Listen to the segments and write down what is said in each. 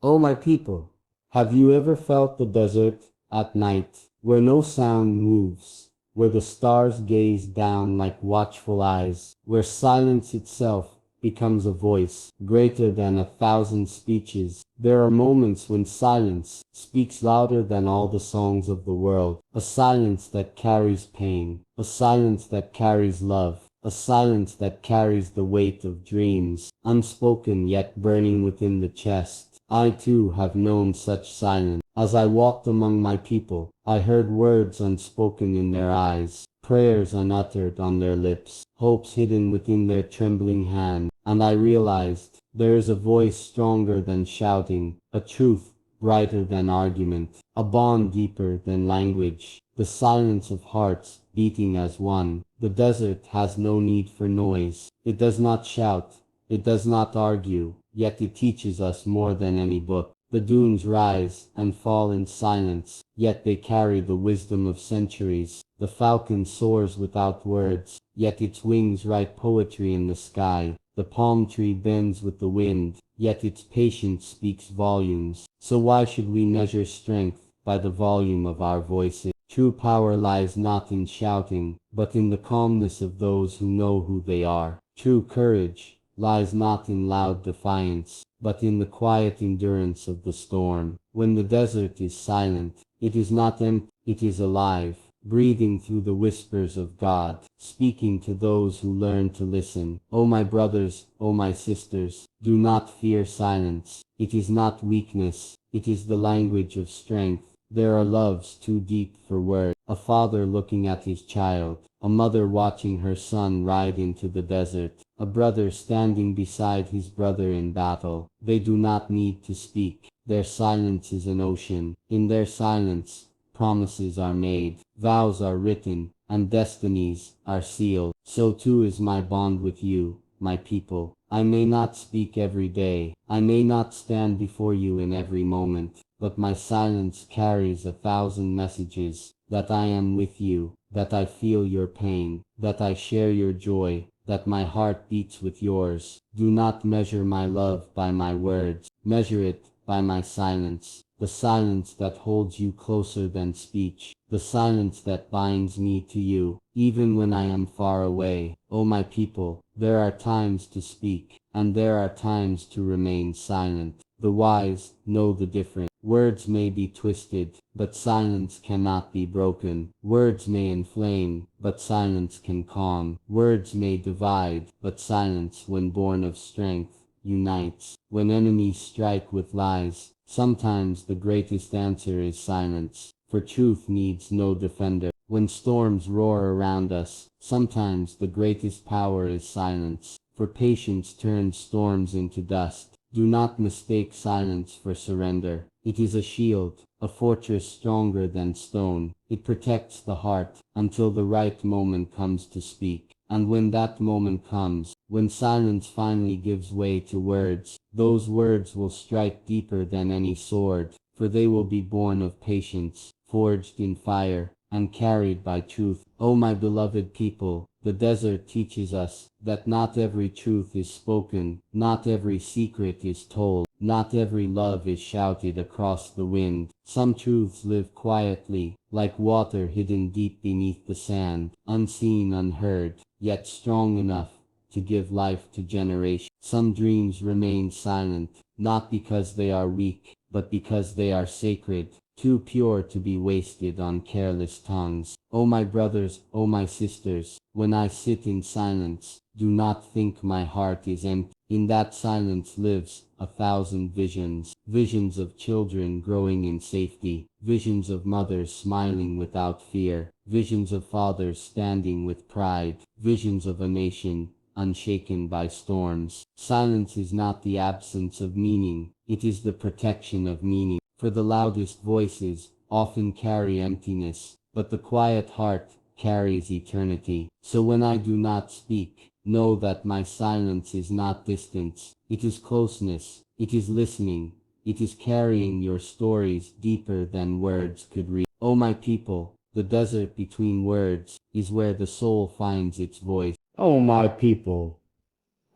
O my people, have you ever felt the desert at night, where no sound moves, where the stars gaze down like watchful eyes, where silence itself becomes a voice greater than 1,000 speeches? There are moments when silence speaks louder than all the songs of the world, a silence that carries pain, a silence that carries love, a silence that carries the weight of dreams, unspoken yet burning within the chest. I too have known such silence. As I walked among my people, I heard words unspoken in their eyes, prayers unuttered on their lips, hopes hidden within their trembling hand, and I realized there is a voice stronger than shouting, a truth brighter than argument, a bond deeper than language, the silence of hearts beating as one. The desert has no need for noise. It does not shout. It does not argue, yet it teaches us more than any book. The dunes rise and fall in silence, yet they carry the wisdom of centuries. The falcon soars without words, yet its wings write poetry in the sky. The palm tree bends with the wind, yet its patience speaks volumes. So why should we measure strength by the volume of our voices? True power lies not in shouting, but in the calmness of those who know who they are. True courage lies not in loud defiance, but in the quiet endurance of the storm. When the desert is silent, it is not empty, it is alive, breathing through the whispers of God, speaking to those who learn to listen. O my brothers, O my sisters, do not fear silence. It is not weakness, it is the language of strength. There are loves too deep for words. A father looking at his child, a mother watching her son ride into the desert, a brother standing beside his brother in battle. They do not need to speak. Their silence is an ocean. In their silence, promises are made, vows are written, and destinies are sealed. So too is my bond with you, my people. I may not speak every day. I may not stand before you in every moment, but my silence carries 1,000 messages. That I am with you, that I feel your pain, that I share your joy, that my heart beats with yours. Do not measure my love by my words, measure it by my silence. The silence that holds you closer than speech, the silence that binds me to you, even when I am far away. O my people, there are times to speak, and there are times to remain silent. The wise know the difference. Words may be twisted, but silence cannot be broken. Words may inflame, but silence can calm. Words may divide, but silence, when born of strength, unites. When enemies strike with lies, sometimes the greatest answer is silence, for truth needs no defender. When storms roar around us, sometimes the greatest power is silence, for patience turns storms into dust. Do not mistake silence for surrender. It is a shield, a fortress stronger than stone. It protects the heart until the right moment comes to speak. And when that moment comes, when silence finally gives way to words, those words will strike deeper than any sword, for they will be born of patience, forged in fire, and carried by truth. O my beloved people, the desert teaches us that not every truth is spoken, not every secret is told, not every love is shouted across the wind. Some truths live quietly, like water hidden deep beneath the sand, unseen, unheard, yet strong enough to give life to generations. Some dreams remain silent, not because they are weak, but because they are sacred, too pure to be wasted on careless tongues. O my brothers, O my sisters, when I sit in silence, do not think my heart is empty. In that silence lives 1,000 visions, visions of children growing in safety, visions of mothers smiling without fear, visions of fathers standing with pride, visions of a nation unshaken by storms. Silence is not the absence of meaning, it is the protection of meaning. For the loudest voices often carry emptiness, but the quiet heart carries eternity. So when I do not speak, know that my silence is not distance, it is closeness, it is listening, it is carrying your stories deeper than words could reach. O my people, the desert between words is where the soul finds its voice. O my people,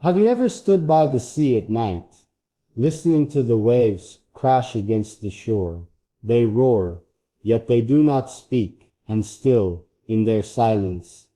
have you ever stood by the sea at night, listening to the waves crash against the shore. They roar, yet they do not speak, and still, in their silence,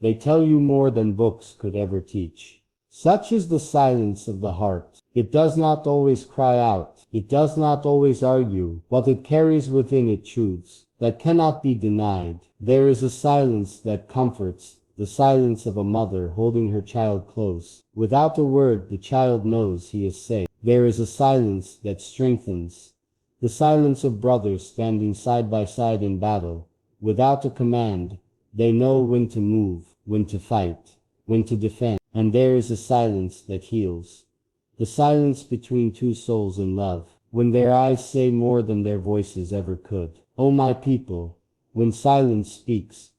they tell you more than books could ever teach. Such is the silence of the heart. It does not always cry out, it does not always argue, but it carries within it truths that cannot be denied. There is a silence that comforts, the silence of a mother holding her child close. Without a word, the child knows he is safe. There is a silence that strengthens, the silence of brothers standing side by side in battle. Without a command, they know when to move, when to fight, when to defend. And there is a silence that heals, the silence between two souls in love, when their eyes say more than their voices ever could. O my people, when silence speaks,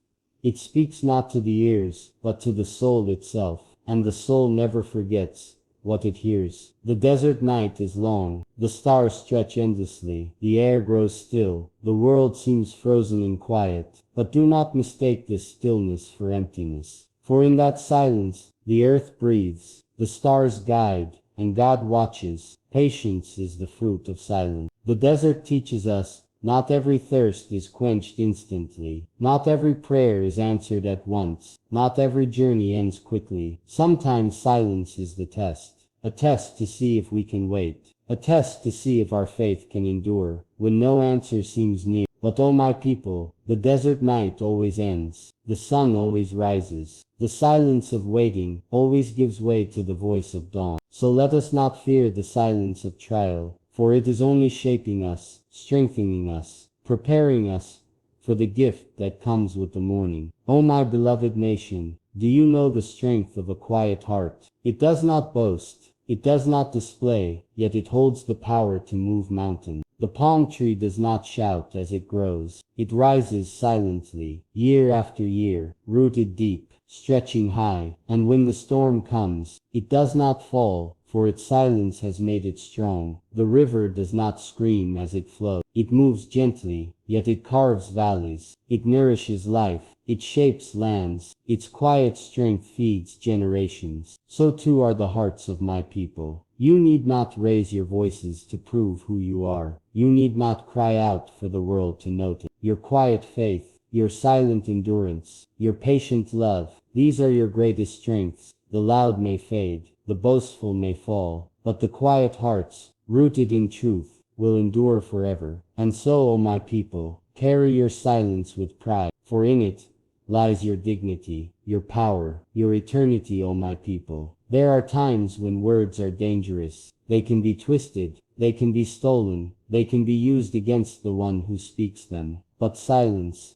it speaks not to the ears, but to the soul itself, and the soul never forgets what it hears. The desert night is long, the stars stretch endlessly, the air grows still, the world seems frozen in quiet. But do not mistake this stillness for emptiness, for in that silence, the earth breathes, the stars guide, and God watches. Patience is the fruit of silence. The desert teaches us, not every thirst is quenched instantly. Not every prayer is answered at once. Not every journey ends quickly. Sometimes silence is the test. A test to see if we can wait. A test to see if our faith can endure when no answer seems near. But O my people, the desert night always ends. The sun always rises. The silence of waiting always gives way to the voice of dawn. So let us not fear the silence of trial, for it is only shaping us, strengthening us, preparing us for the gift that comes with the morning. O my beloved nation, do you know the strength of a quiet heart? It does not boast, it does not display, yet it holds the power to move mountains. The palm tree does not shout as it grows. It rises silently, year after year, rooted deep, stretching high, and when the storm comes, it does not fall, for its silence has made it strong. The river does not scream as it flows. It moves gently, yet it carves valleys. It nourishes life. It shapes lands. Its quiet strength feeds generations. So too are the hearts of my people. You need not raise your voices to prove who you are. You need not cry out for the world to notice. Your quiet faith, your silent endurance, your patient love, these are your greatest strengths. The loud may fade, the boastful may fall, but the quiet hearts, rooted in truth, will endure forever. And so, O my people, carry your silence with pride, for in it lies your dignity, your power, your eternity, O my people. There are times when words are dangerous. They can be twisted, they can be stolen, they can be used against the one who speaks them. But silence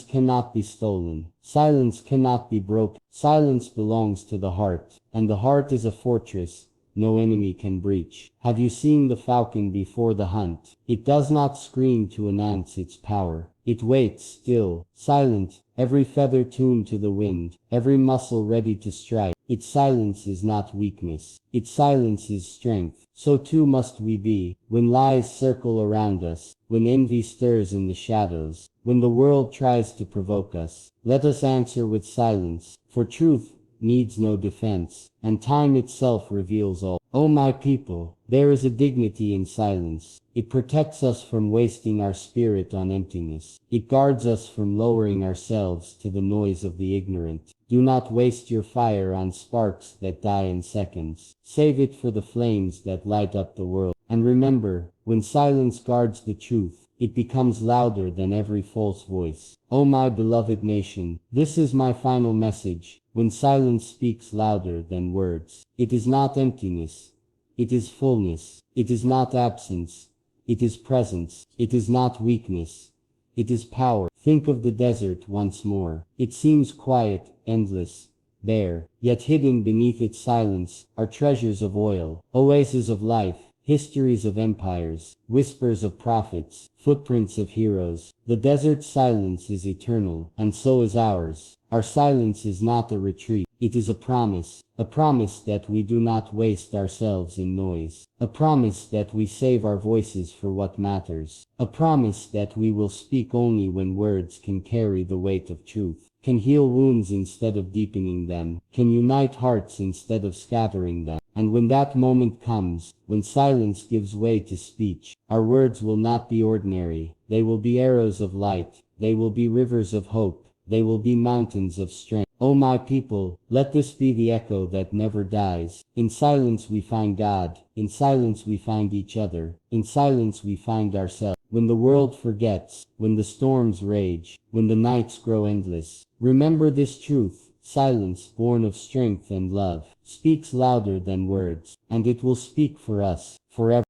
cannot be stolen. Silence cannot be broken. Silence belongs to the heart, and the heart is a fortress no enemy can breach. Have you seen the falcon before the hunt? It does not scream to announce its power. It waits still, silent, every feather tuned to the wind, every muscle ready to strike. Its silence is not weakness. Its silence is strength. So too must we be, when lies circle around us, when envy stirs in the shadows, when the world tries to provoke us. Let us answer with silence, for truth needs no defense, and time itself reveals all. O my people, there is a dignity in silence. It protects us from wasting our spirit on emptiness. It guards us from lowering ourselves to the noise of the ignorant. Do not waste your fire on sparks that die in seconds. Save it for the flames that light up the world. And remember, when silence guards the truth, it becomes louder than every false voice. O my beloved nation, this is my final message. When silence speaks louder than words, it is not emptiness. It is fullness. It is not absence. It is presence. It is not weakness. It is power. Think of the desert once more. It seems quiet, endless, bare, yet hidden beneath its silence are treasures of oil, oases of life, histories of empires, whispers of prophets, footprints of heroes. The desert's silence is eternal, and so is ours. Our silence is not a retreat. It is a promise that we do not waste ourselves in noise, a promise that we save our voices for what matters, a promise that we will speak only when words can carry the weight of truth, can heal wounds instead of deepening them, can unite hearts instead of scattering them. And when that moment comes, when silence gives way to speech, our words will not be ordinary. They will be arrows of light. They will be rivers of hope. They will be mountains of strength. O my people, let this be the echo that never dies. In silence we find God. In silence we find each other. In silence we find ourselves. When the world forgets, when the storms rage, when the nights grow endless, remember this truth. Silence, born of strength and love, speaks louder than words, and it will speak for us forever.